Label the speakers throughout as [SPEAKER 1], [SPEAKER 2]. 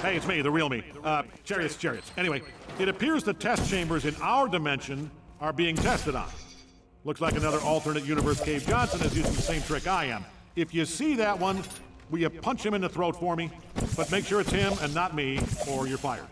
[SPEAKER 1] Hey, it's me, the real me. Chariots. Anyway, it appears the test chambers in our dimension are being tested on. Looks like another alternate universe Cave Johnson is using the same trick I am. If you see that one, will you punch him in the throat for me? But make sure it's him and not me, or you're fired.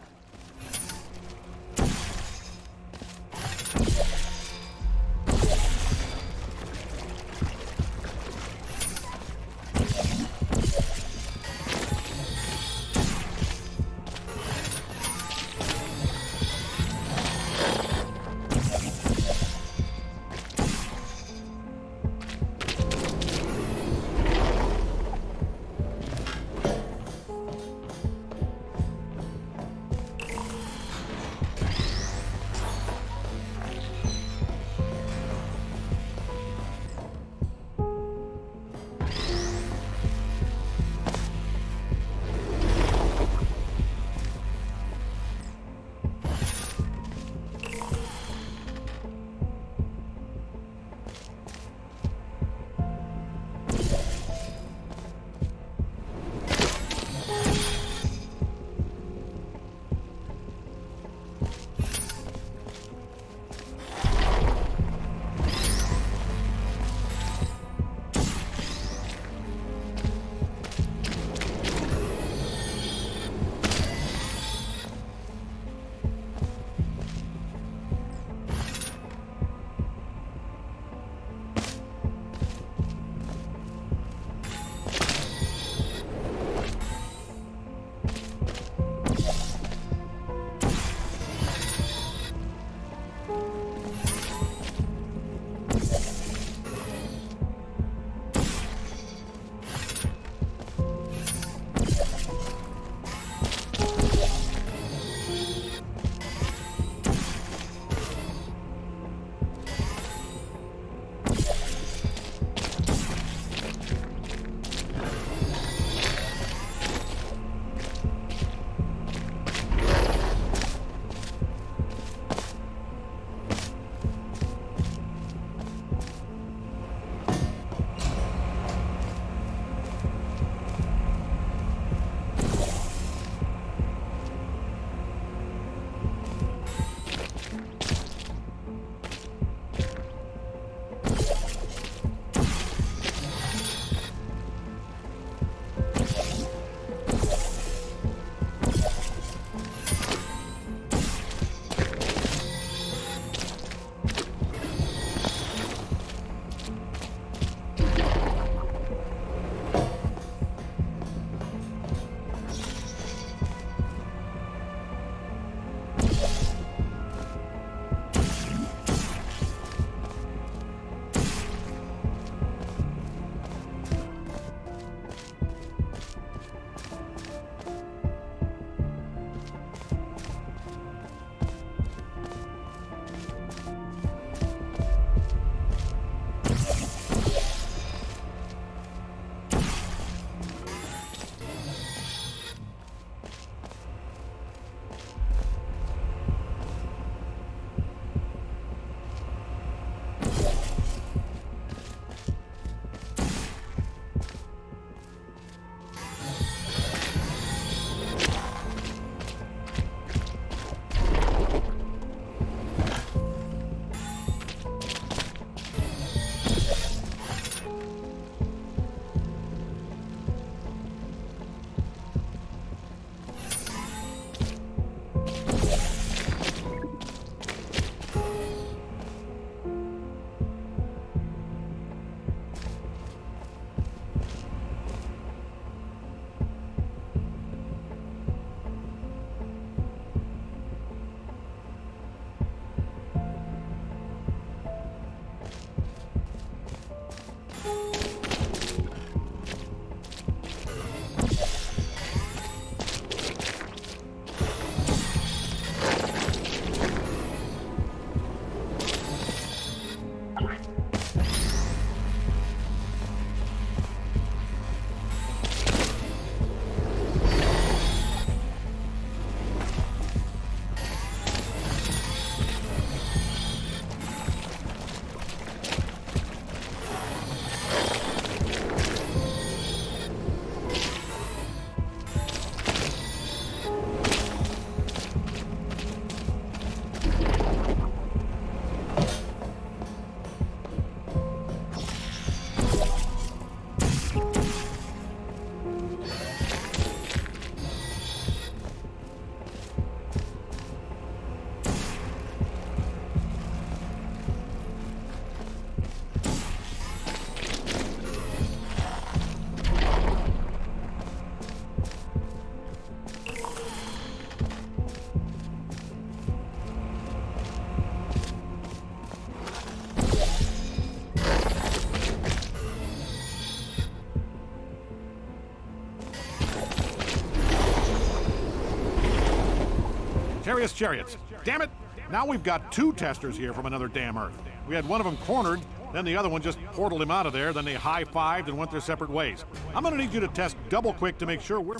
[SPEAKER 1] Chariots. Damn it! Now we've got two testers here from another damn Earth. We had one of them cornered, then the other one just portaled him out of there, then they high-fived and went their separate ways. I'm gonna need you to test double quick to make sure we're...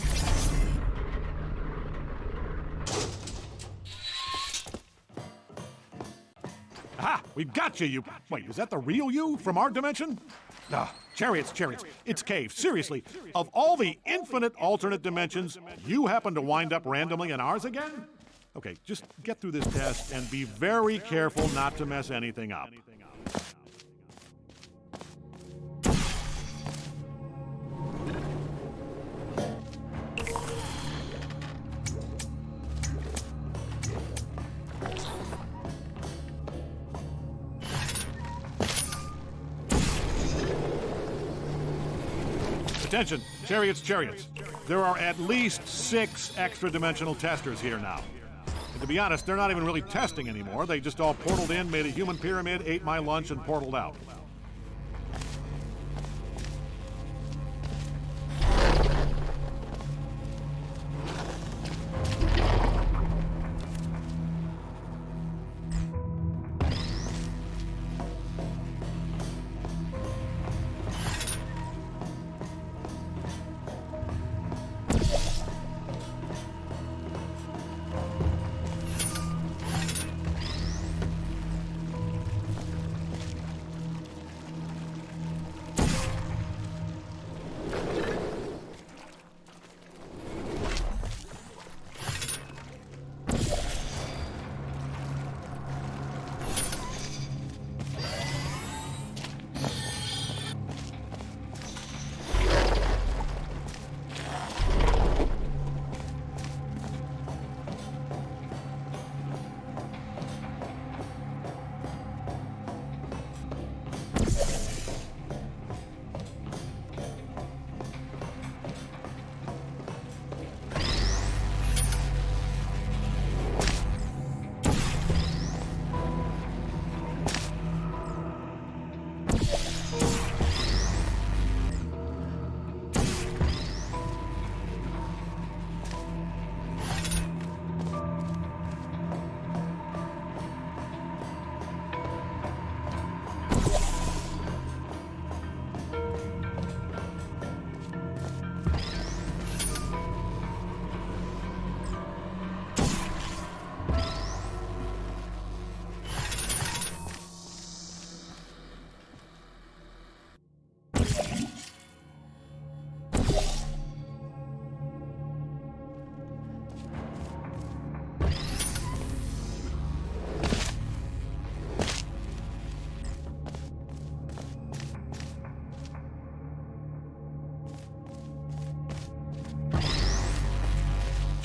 [SPEAKER 1] Aha! We've got you, Wait, is that the real you from our dimension? Chariots. It's Cave. Seriously, of all the infinite alternate dimensions, you happen to wind up randomly in ours again? Okay, just get through this test and be very careful not to mess anything up. Attention, Chariots. There are at least 6 extra-dimensional testers here now. And to be honest, they're not even really testing anymore. They just all portaled in, made a human pyramid, ate my lunch, and portaled out.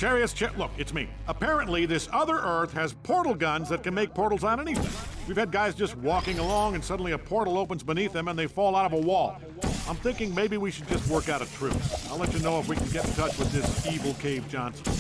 [SPEAKER 1] Chariots, look, it's me. Apparently, this other Earth has portal guns that can make portals on anything. We've had guys just walking along and suddenly a portal opens beneath them and they fall out of a wall. I'm thinking maybe we should just work out a truce. I'll let you know if we can get in touch with this evil Cave Johnson.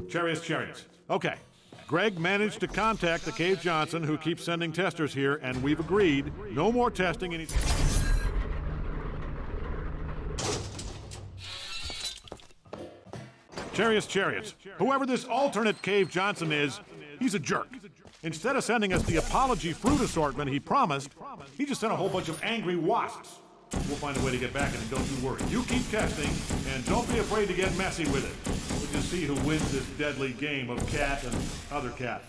[SPEAKER 1] Chariots. Okay. Greg managed to contact the Cave Johnson, who keeps sending testers here, and we've agreed no more testing any. Chariots. Whoever this alternate Cave Johnson is, he's a jerk. Instead of sending us the apology fruit assortment he promised, he just sent a whole bunch of angry wasps. We'll find a way to get back at him, don't you worry. You keep testing, and don't be afraid to get messy with it. We'll just see who wins this deadly game of cat and other cat.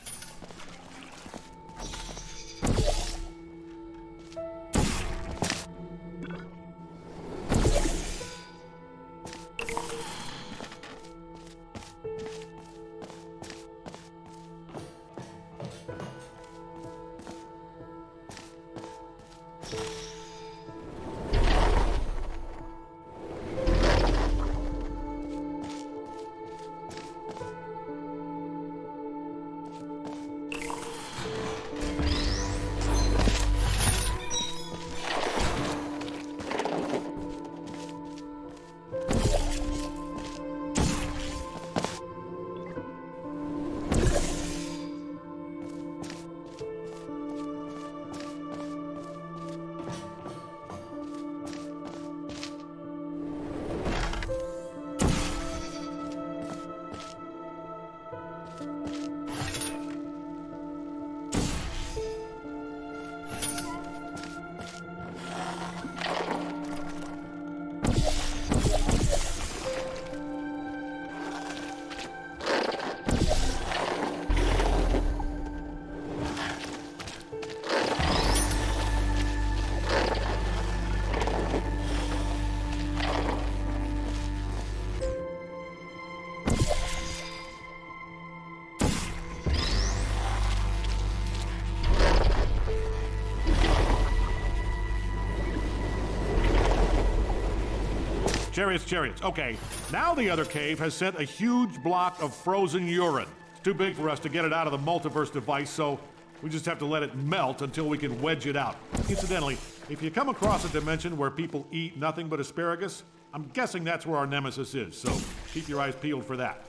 [SPEAKER 1] Chariots. Okay, now the other cave has sent a huge block of frozen urine. It's too big for us to get it out of the multiverse device, so we just have to let it melt until we can wedge it out. Incidentally, if you come across a dimension where people eat nothing but asparagus, I'm guessing that's where our nemesis is, so keep your eyes peeled for that.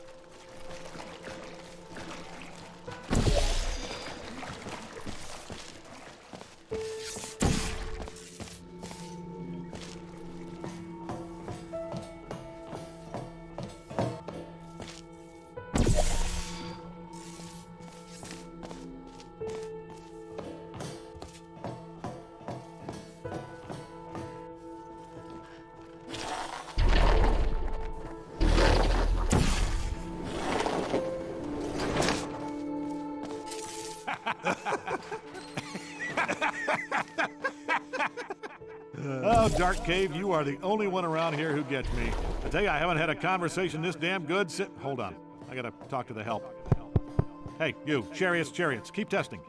[SPEAKER 1] Oh, Dark Cave, you are the only one around here who gets me. I tell you, I haven't had a conversation this damn good since... Hold on. I gotta talk to the help. Hey, you, Chariots, keep testing.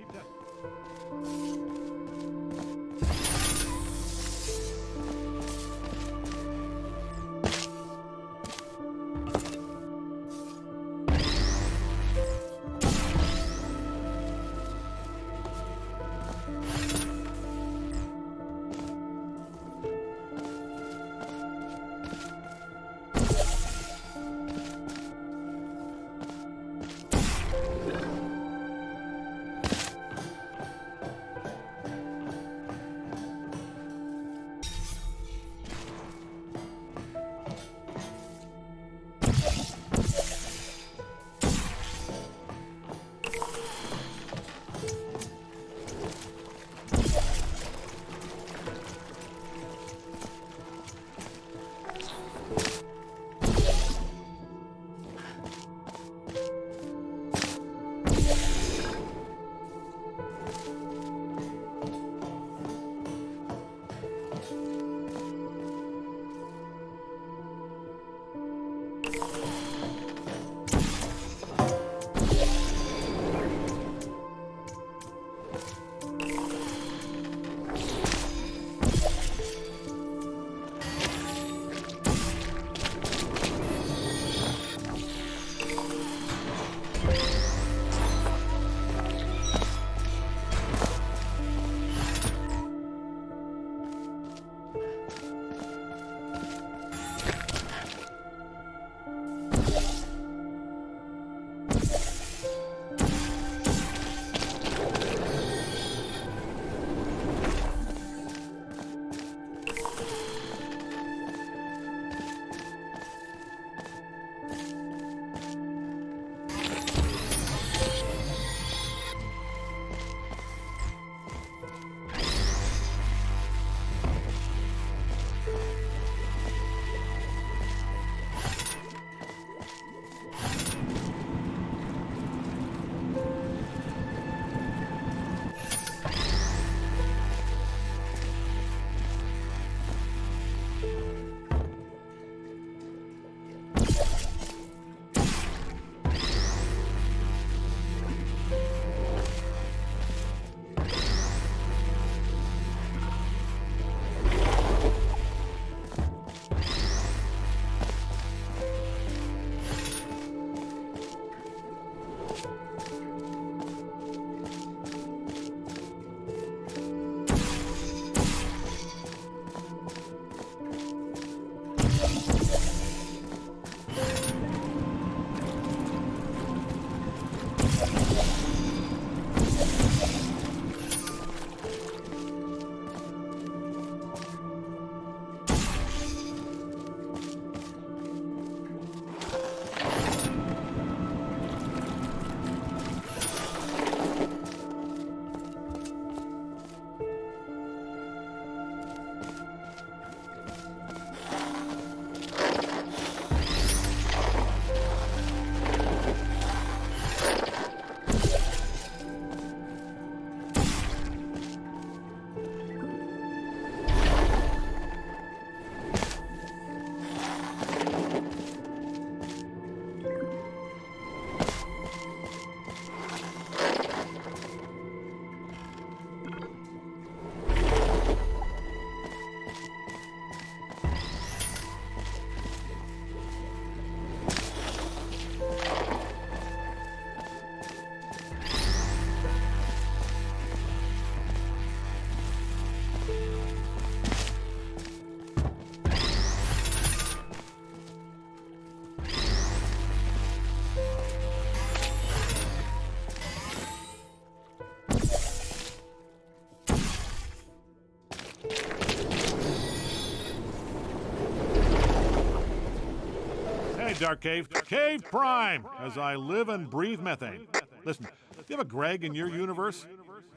[SPEAKER 1] Dark Cave. Cave Prime, as I live and breathe methane. Listen, do you have a Greg in your universe?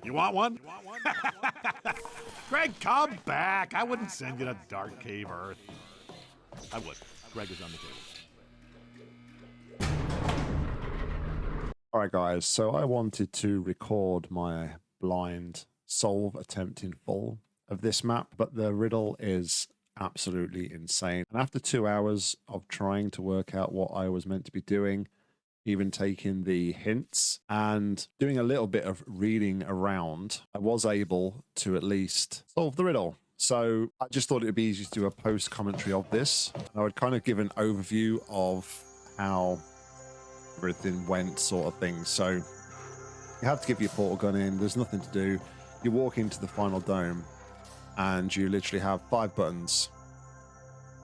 [SPEAKER 1] You want one? Greg, come back. I wouldn't send you to Dark Cave Earth. I would. Greg is on the table.
[SPEAKER 2] Alright guys, so I wanted to record my blind solve attempt in full of this map, but the riddle is absolutely insane. And after 2 hours of trying to work out what I was meant to be doing, even taking the hints and doing a little bit of reading around, I was able to at least solve the riddle. So I just thought it would be easy to do a post commentary of this. I would kind of give an overview of how everything went, sort of thing. So you have to give your portal gun in, there's nothing to do. You walk into the final dome and you literally have 5 buttons.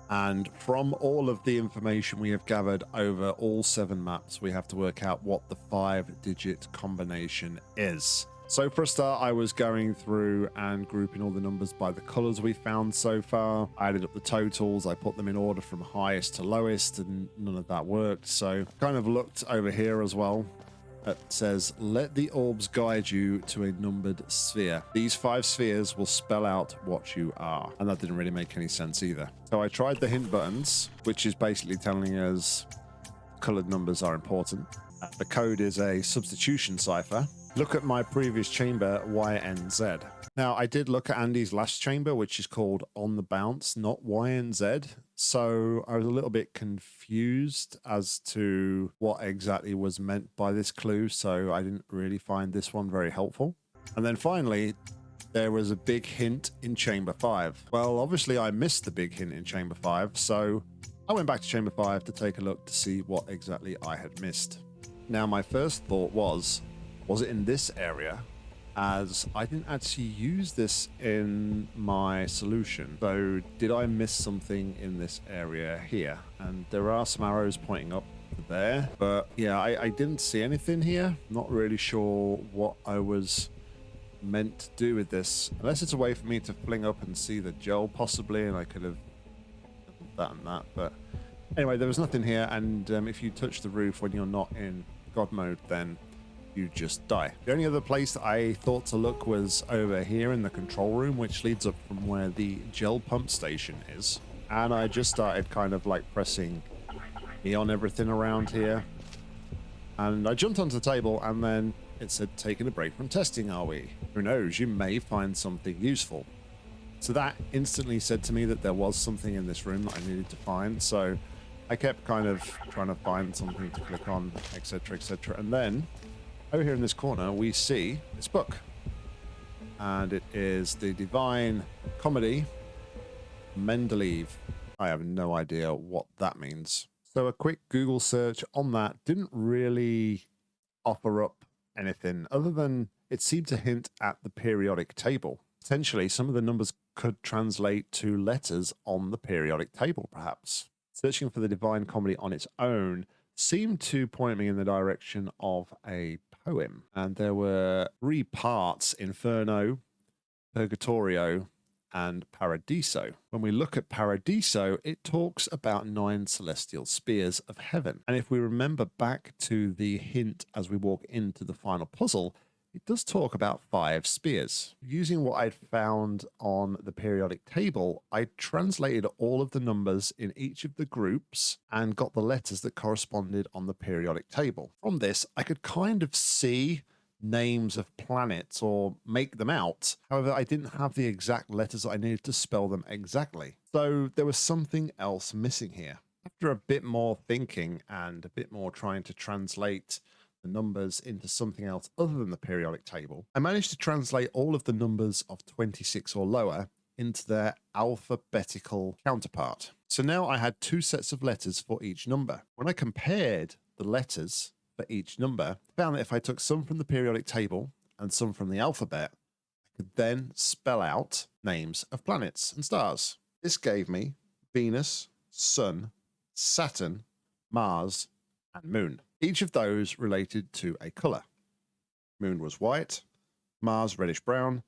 [SPEAKER 2] And from all of the information we have gathered over all 7 maps, we have to work out what the 5-digit combination is. So for a start, I was going through and grouping all the numbers by the colors we found so far. I added up the totals, I put them in order from highest to lowest, and none of that worked. So kind of looked over here as well. It says, let the orbs guide you to a numbered sphere. These 5 spheres will spell out what you are. And that didn't really make any sense either. So I tried the hint buttons, which is basically telling us colored numbers are important. The code is a substitution cipher. Look at my previous chamber, YNZ. Now, I did look at Andy's last chamber, which is called On the Bounce, not YNZ. So I was a little bit confused as to what exactly was meant by this clue. So I didn't really find this one very helpful. And then finally, there was a big hint in Chamber 5. Well, obviously I missed the big hint in Chamber 5. So I went back to Chamber 5 to take a look to see what exactly I had missed. Now, my first thought was it in this area? As I didn't actually use this in my solution. So did I miss something in this area here? And there are some arrows pointing up there, but yeah, I didn't see anything here. Not really sure what I was meant to do with this, unless it's a way for me to fling up and see the gel possibly, and I could have done that and that. But anyway, there was nothing here, and if you touch the roof when you're not in God mode, then you just die. The only other place that I thought to look was over here in the control room, which leads up from where the gel pump station is. And I just started kind of like pressing E on everything around here. And I jumped onto the table and then it said, taking a break from testing, are we? Who knows, you may find something useful. So that instantly said to me that there was something in this room that I needed to find. So I kept kind of trying to find something to click on, etc., etc. And then over here in this corner, we see this book. And it is the Divine Comedy Mendeleev. I have no idea what that means. So a quick Google search on that didn't really offer up anything other than it seemed to hint at the periodic table. Potentially, some of the numbers could translate to letters on the periodic table, perhaps. Searching for the Divine Comedy on its own seemed to point me in the direction of a poem. And there were 3 parts: Inferno, Purgatorio, and Paradiso. When we look at Paradiso, it talks about 9 celestial spears of heaven. And if we remember back to the hint as we walk into the final puzzle, it does talk about 5 spears. Using what I'd found on the periodic table, I translated all of the numbers in each of the groups and got the letters that corresponded on the periodic table. From this, I could kind of see names of planets or make them out. However, I didn't have the exact letters that I needed to spell them exactly. So there was something else missing here. After a bit more thinking and a bit more trying to translate the numbers into something else other than the periodic table, I managed to translate all of the numbers of 26 or lower into their alphabetical counterpart. So now I had 2 sets of letters for each number. When I compared the letters for each number, I found that if I took some from the periodic table and some from the alphabet, I could then spell out names of planets and stars. This gave me Venus, Sun, Saturn, Mars, and Moon. Each of those related to a color. Moon was white, Mars reddish-brown,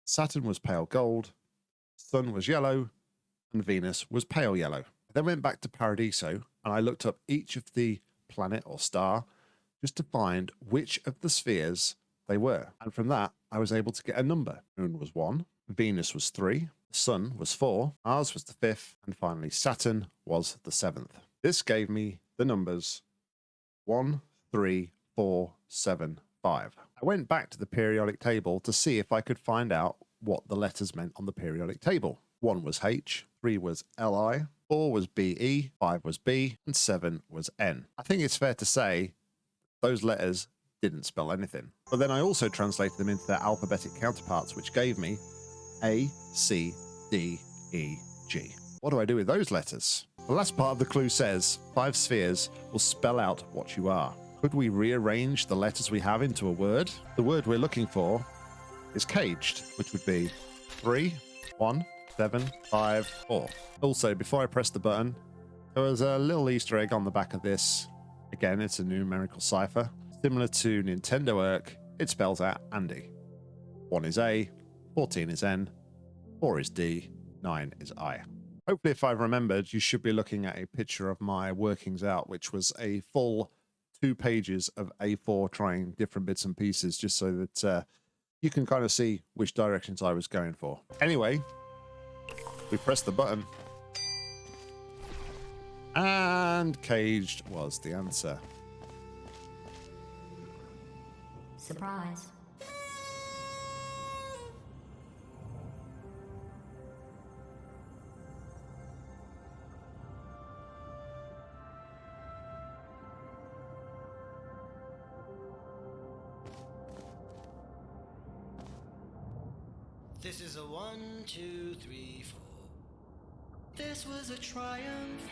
[SPEAKER 2] Saturn was pale gold, Sun was yellow, and Venus was pale yellow. I then went back to Paradiso and I looked up each of the planet or star just to find which of the spheres they were. And from that, I was able to get a number. Moon was 1, Venus was 3, Sun was 4, Mars was the 5th, and finally Saturn was the 7th. This gave me the numbers 1, 3, 4, 7, 5. I went back to the periodic table to see if I could find out what the letters meant on the periodic table. 1 was H, 3 was Li, 4 was BE, 5 was B, and 7 was N. I think it's fair to say those letters didn't spell anything. But then I also translated them into their alphabetic counterparts, which gave me A, C, D, E, G. What do I do with those letters? The last part of the clue says 5 spheres will spell out what you are. Could we rearrange the letters we have into a word? The word we're looking for is caged, which would be 3, 1, 7, 5, 4. Also, before I press the button, there was a little Easter egg on the back of this. Again, it's a numerical cipher. Similar to Nintendo Irk, it spells out Andi. 1 is A, 14 is N, 4 is D, 9 is I. Hopefully, if I've remembered, you should be looking at a picture of my workings out, which was a full 2 pages of A4 trying different bits and pieces, just so that you can kind of see which directions I was going for. Anyway, we pressed the button, and caged was the answer.
[SPEAKER 3] Surprise.
[SPEAKER 4] This is a 1, 2, 3, 4. This was a triumph.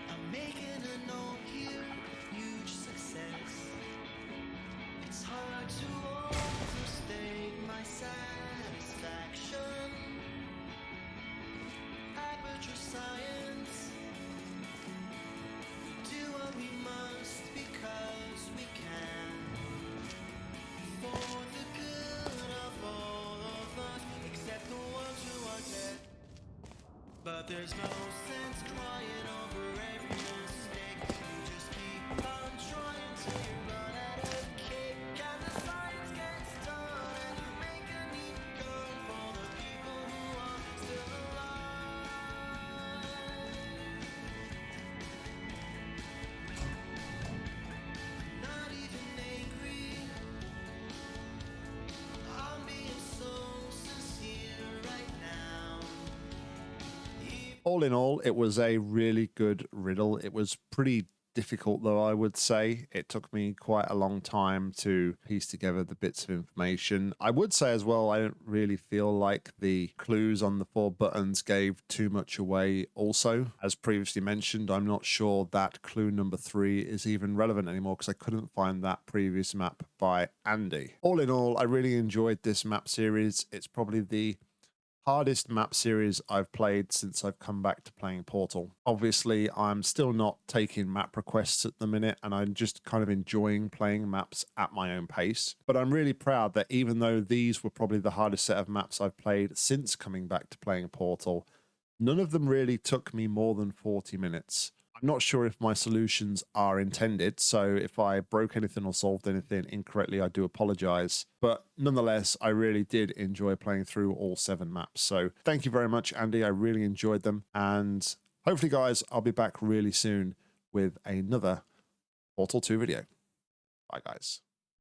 [SPEAKER 4] I'm making a note here, huge success. It's hard to overstate my satisfaction. Aperture science. We do what we must because we can. For the good of all of us, except the ones who are dead. But there's no sense crying over every mistake. You just keep on trying till you run out of cake. And the science gets done, and you make a neat gun for the people who are still alive. Not even angry. I'm being so sincere right now.
[SPEAKER 2] All in all, it was a really good riddle. It was pretty difficult, though, I would say. It took me quite a long time to piece together the bits of information. I would say as well, I don't really feel like the clues on the 4 buttons gave too much away also. As previously mentioned, I'm not sure that clue number 3 is even relevant anymore because I couldn't find that previous map by Andi. All in all, I really enjoyed this map series. It's probably the hardest map series I've played since I've come back to playing Portal. Obviously, I'm still not taking map requests at the minute, and I'm just kind of enjoying playing maps at my own pace. But I'm really proud that even though these were probably the hardest set of maps I've played since coming back to playing Portal, none of them really took me more than 40 minutes. I'm not sure if my solutions are intended, so if I broke anything or solved anything incorrectly, I do apologize. But nonetheless, I really did enjoy playing through all 7 maps. So thank you very much, Andi. I really enjoyed them. And hopefully, guys, I'll be back really soon with another Portal 2 video. Bye, guys.